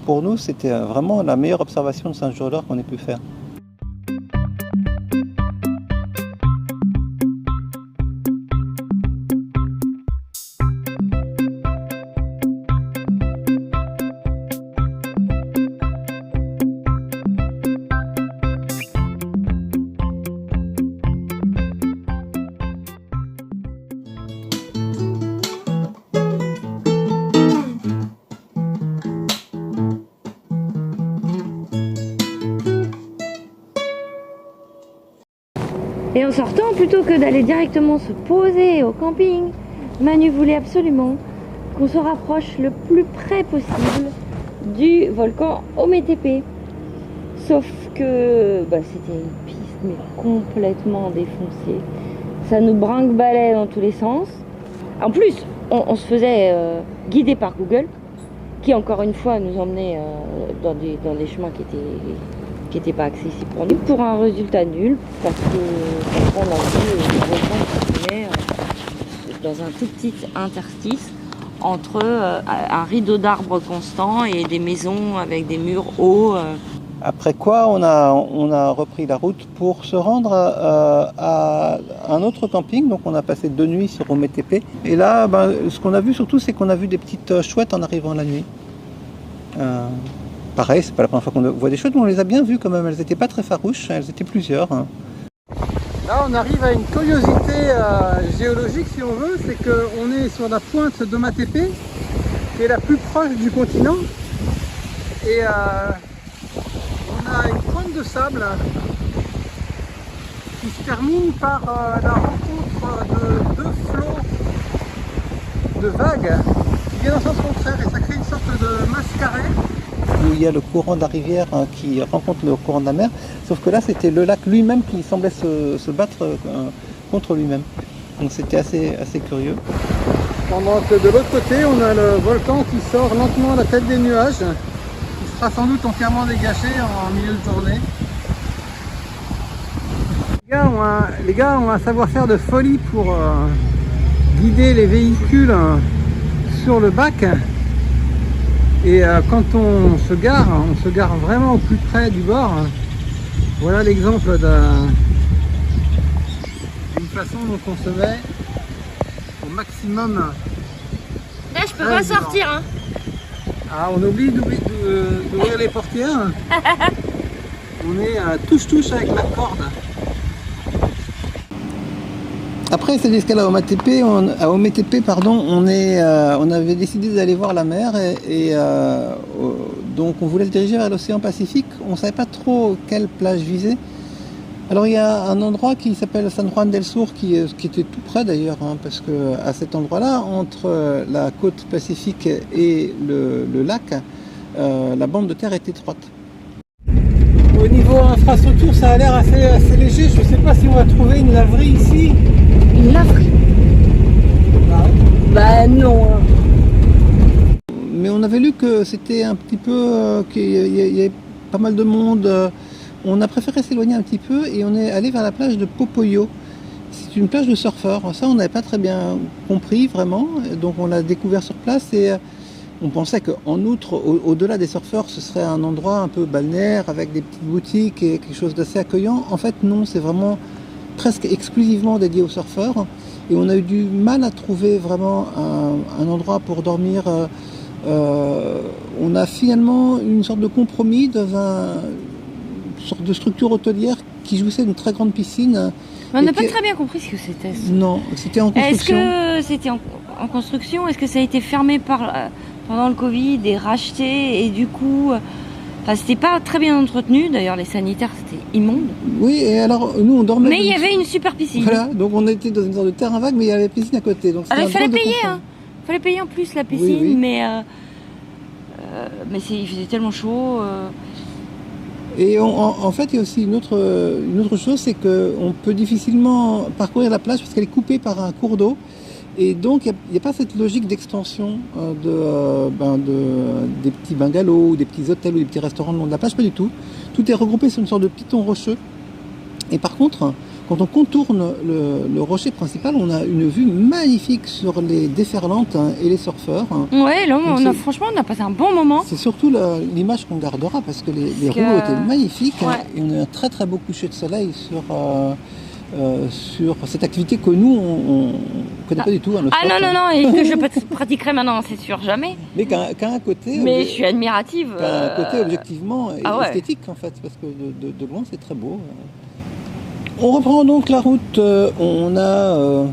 pour nous, c'était vraiment la meilleure observation de Saint-Jean-d'Or qu'on ait pu faire. Et en sortant, plutôt que d'aller directement se poser au camping, Manu voulait absolument qu'on se rapproche le plus près possible du volcan Ometepe. Sauf que c'était une piste mais complètement défoncée. Ça nous brinque-ballait dans tous les sens. En plus, on se faisait guider par Google, qui encore une fois nous emmenait dans des chemins qui n'était pas accessible pour nous, pour un résultat nul, parce que on a vu le volcan qui se met dans un tout petit interstice entre un rideau d'arbres constant et des maisons avec des murs hauts. Après quoi, on a repris la route pour se rendre à un autre camping. Donc on a passé 2 nuits sur Ometepe. Et là, ce qu'on a vu surtout, c'est qu'on a vu des petites chouettes en arrivant la nuit. Pareil, c'est pas la première fois qu'on voit des chouettes, mais on les a bien vues quand même. Elles n'étaient pas très farouches, elles étaient plusieurs. Là, on arrive à une curiosité géologique, si on veut, c'est qu'on est sur la pointe d'Ometepe, qui est la plus proche du continent. Et on a une pointe de sable qui se termine par la rencontre de 2 flots de vagues qui viennent en sens contraire, et ça crée une sorte de masse carrée où il y a le courant de la rivière qui rencontre le courant de la mer, sauf que là c'était le lac lui-même qui semblait se battre contre lui-même. Donc c'était assez curieux. Pendant que de l'autre côté on a le volcan qui sort lentement la tête des nuages, qui sera sans doute entièrement dégagé en milieu de journée. Les gars ont un savoir-faire de folie pour guider les véhicules sur le bac. Et quand on se gare vraiment au plus près du bord. Voilà l'exemple d'une façon dont on se met au maximum. Là, je peux pas sortir, hein. Ah, on oublie d'ouvrir les portières. On est touche-touche avec la corde. Après cette escale à Ometepe, on avait décidé d'aller voir la mer et donc on voulait se diriger vers l'océan Pacifique. On ne savait pas trop quelle plage viser. Alors il y a un endroit qui s'appelle San Juan del Sur qui était tout près d'ailleurs, parce que à cet endroit-là, entre la côte Pacifique et le lac, la bande de terre est étroite. Au niveau infrastructure, ça a l'air assez léger. Je ne sais pas si on va trouver une laverie ici. Une laverie? Bah non. Mais on avait lu que c'était un petit peu, qu'il y avait pas mal de monde. On a préféré s'éloigner un petit peu et on est allé vers la plage de Popoyo. C'est une plage de surfeurs. Ça, on n'avait pas très bien compris vraiment. Donc on l'a découvert sur place et on pensait qu'en outre, au-delà des surfeurs, ce serait un endroit un peu balnéaire avec des petites boutiques et quelque chose d'assez accueillant. En fait, non, c'est vraiment presque exclusivement dédié aux surfeurs. Et on a eu du mal à trouver vraiment un endroit pour dormir. On a finalement une sorte de compromis dans une sorte de structure hôtelière qui jouissait d'une très grande piscine. On n'a pas très bien compris ce que c'était. Non, c'était en construction. Est-ce que c'était en construction? Est-ce que ça a été fermé pendant le Covid et racheté et du coup... c'était pas très bien entretenu, d'ailleurs les sanitaires c'était immonde. Oui, et alors nous on dormait... Mais il y avait une super piscine. Voilà, donc on était dans une sorte de terrain vague, mais il y avait la piscine à côté. Donc il fallait payer, hein. Il fallait payer en plus la piscine, oui. mais il faisait tellement chaud. Et en fait, il y a aussi une autre chose, c'est qu'on peut difficilement parcourir la plage parce qu'elle est coupée par un cours d'eau. Et donc, il n'y a pas cette logique d'extension des petits bungalows, ou des petits hôtels ou des petits restaurants le long de la plage, pas du tout. Tout est regroupé sur une sorte de piton rocheux. Et par contre, quand on contourne le rocher principal, on a une vue magnifique sur les déferlantes et les surfeurs. Ouais, là, franchement, on a passé un bon moment. C'est surtout l'image qu'on gardera parce que les rouleaux étaient magnifiques et on a un très très beau coucher de soleil sur cette activité que nous, on ne connaît pas du tout. Hein, non, et que je pratiquerai maintenant, c'est sûr, jamais. Mais qu'à un côté... Mais je suis admirative. Qu'à un côté objectivement esthétique, en fait, parce que de loin, c'est très beau. On reprend donc la route. On a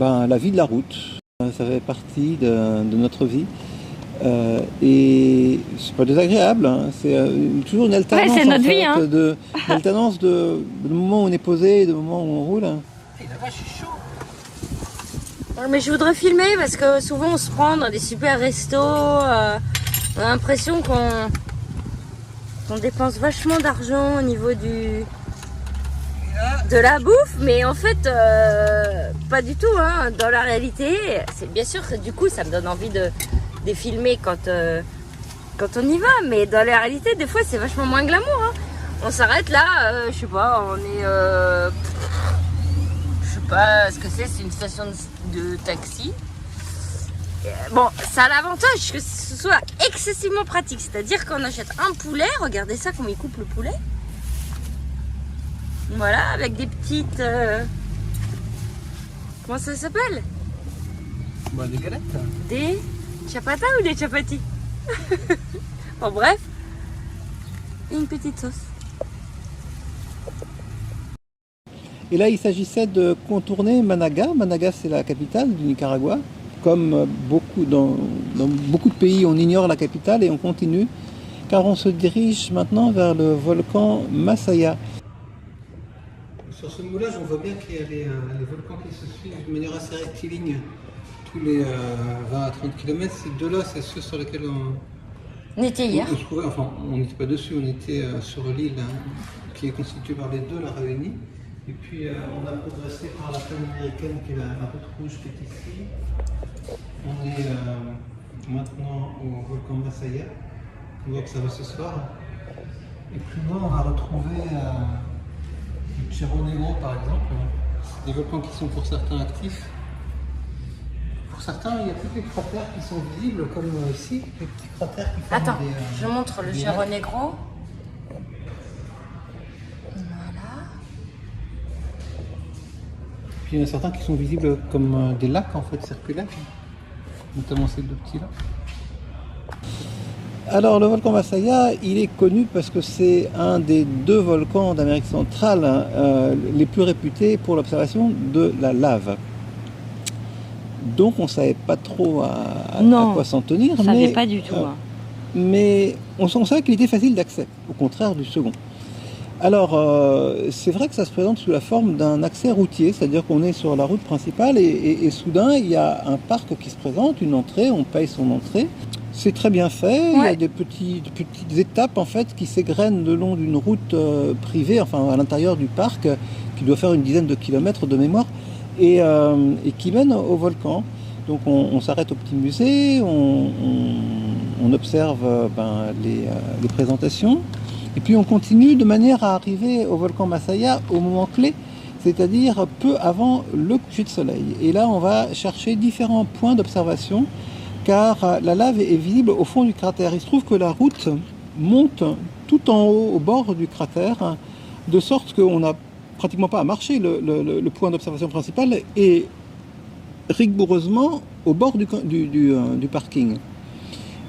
la vie de la route. Ça fait partie de notre vie. Et c'est pas désagréable, hein. C'est toujours une alternance, c'est notre vie, hein. Une alternance de moments où on est posé et de moments où on roule. Et là-bas, je suis chaud. Mais je voudrais filmer parce que souvent on se prend dans des super restos. On a l'impression qu'on dépense vachement d'argent au niveau de la bouffe, mais en fait pas du tout, hein. Dans la réalité, c'est bien sûr que du coup ça me donne envie de filmer quand on y va, mais dans la réalité des fois c'est vachement moins glamour, hein. On s'arrête là, je sais pas, on est je sais pas ce que c'est une station de taxi. Bon, ça a l'avantage que ce soit excessivement pratique, c'est-à-dire qu'on achète un poulet, regardez ça comme ils coupent le poulet. Voilà, avec des petites... comment ça s'appelle? Des galettes. Des ciabatta ou des chapati? Bon, bref. Et une petite sauce. Et là, il s'agissait de contourner Managa. Managa, c'est la capitale du Nicaragua. Comme dans beaucoup de pays, on ignore la capitale et on continue, car on se dirige maintenant vers le volcan Masaya. Sur ce moulage, on voit bien qu'il y a les volcans qui se suivent de manière assez rectiligne tous les 20 à 30 km. Ces deux-là, c'est ceux sur lesquels on était hier. On n'était pas dessus, on était sur l'île qui est constituée par les deux, la Réunie. Et puis on a progressé par la plaine américaine qui est la route rouge qui est ici. On est maintenant au volcan Masaya, qu'on va observer ce soir. Et plus loin, on va retrouver le Cerro Negro par exemple. Des volcans qui sont pour certains actifs. Pour certains, il y a tous les cratères qui sont visibles, comme ici, les petits cratères qui font Attends, je montre le Cerro Negro. Puis il y en a certains qui sont visibles comme des lacs en fait circulaires, notamment ces deux petits là. Alors le volcan Masaya, il est connu parce que c'est un des deux volcans d'Amérique centrale les plus réputés pour l'observation de la lave. Donc on ne savait pas trop à quoi s'en tenir. On ne savait pas du tout. Mais on savait qu'il était facile d'accès, au contraire du second. Alors, c'est vrai que ça se présente sous la forme d'un accès routier, c'est-à-dire qu'on est sur la route principale et soudain, il y a un parc qui se présente, une entrée, on paye son entrée. C'est très bien fait, il y a des petites étapes en fait qui s'égrènent le long d'une route privée, enfin à l'intérieur du parc, qui doit faire une dizaine de kilomètres de mémoire, et qui mène au volcan. Donc on s'arrête au petit musée, on observe les présentations. Et puis on continue de manière à arriver au volcan Masaya au moment clé, c'est-à-dire peu avant le coucher de soleil. Et là on va chercher différents points d'observation, car la lave est visible au fond du cratère. Il se trouve que la route monte tout en haut au bord du cratère, de sorte qu'on n'a pratiquement pas à marcher. Le point d'observation principal est rigoureusement au bord du parking.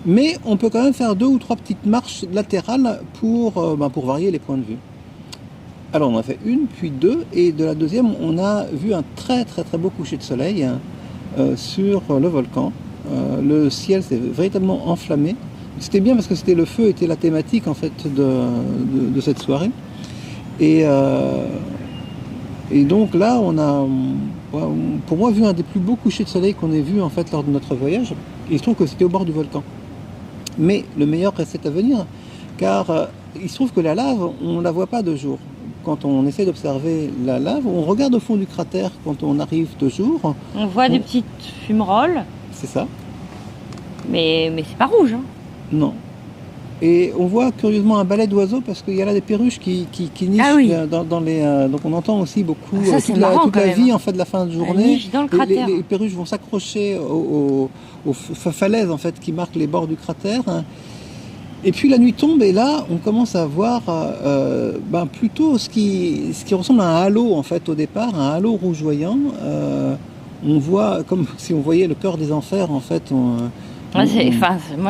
Mais on peut quand même faire 2 ou 3 petites marches latérales pour varier les points de vue. Alors on en a fait une, puis 2, et de la deuxième, on a vu un très très très beau coucher de soleil sur le volcan. Le ciel s'est véritablement enflammé. C'était bien parce que le feu était la thématique en fait de cette soirée. Et donc là, on a, pour moi, vu un des plus beaux couchers de soleil qu'on ait vu en fait lors de notre voyage. Et il se trouve que c'était au bord du volcan. Mais le meilleur restait à venir, car il se trouve que la lave, on ne la voit pas de jour. Quand on essaie d'observer la lave, on regarde au fond du cratère quand on arrive de jour. On voit des petites fumerolles. C'est ça. Mais c'est pas rouge. Hein. Non. Et on voit curieusement un balai d'oiseaux parce qu'il y a là des perruches qui nichent dans les. Donc on entend aussi beaucoup Ça, c'est marrant, toute la quand vie même. en fait de la fin de Elles journée. nichent dans le cratère. Les perruches vont s'accrocher aux falaises en fait qui marquent les bords du cratère. Et puis la nuit tombe et là on commence à voir plutôt ce qui ressemble à un halo en fait au départ, un halo rougeoyant. On voit comme si on voyait le cœur des enfers en fait. Moi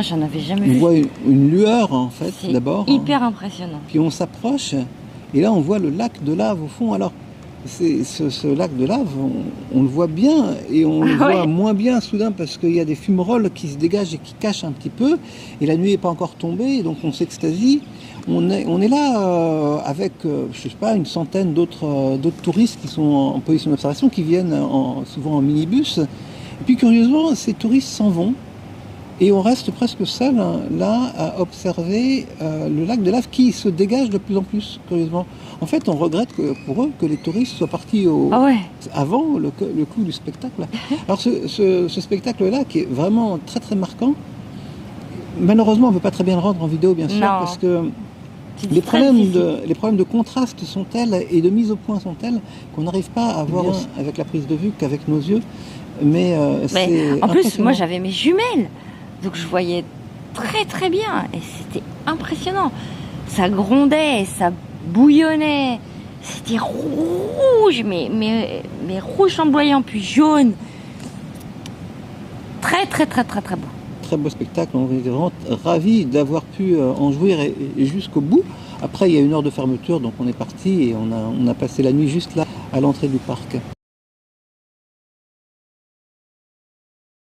j'en avais jamais vu. On voit une lueur en fait d'abord. Hyper impressionnant. Puis on s'approche et là on voit le lac de lave au fond. Alors ce lac de lave, on le voit bien et on le voit moins bien soudain parce qu'il y a des fumerolles qui se dégagent et qui cachent un petit peu. Et la nuit n'est pas encore tombée et donc on s'extasie. On est là avec, je sais pas, une centaine d'autres touristes qui sont en position d'observation, qui viennent souvent en minibus. Et puis curieusement, ces touristes s'en vont. Et on reste presque seul là à observer le lac de lave qui se dégage de plus en plus, curieusement. En fait, on regrette pour eux que les touristes soient partis avant le clou du spectacle. Alors ce spectacle-là, qui est vraiment très très marquant, malheureusement on ne peut pas très bien le rendre en vidéo, bien sûr, parce que les problèmes de contraste sont tels et de mise au point sont tels qu'on n'arrive pas à voir avec la prise de vue qu'avec nos yeux. Mais en plus, moi j'avais mes jumelles. Donc je voyais très très bien et c'était impressionnant. Ça grondait, ça bouillonnait, c'était rouge, mais rouge flamboyant, puis jaune. Très très très très très beau. Très beau spectacle, on était vraiment ravis d'avoir pu en jouir et jusqu'au bout. Après il y a 1 heure de fermeture, donc on est parti et on a passé la nuit juste là à l'entrée du parc.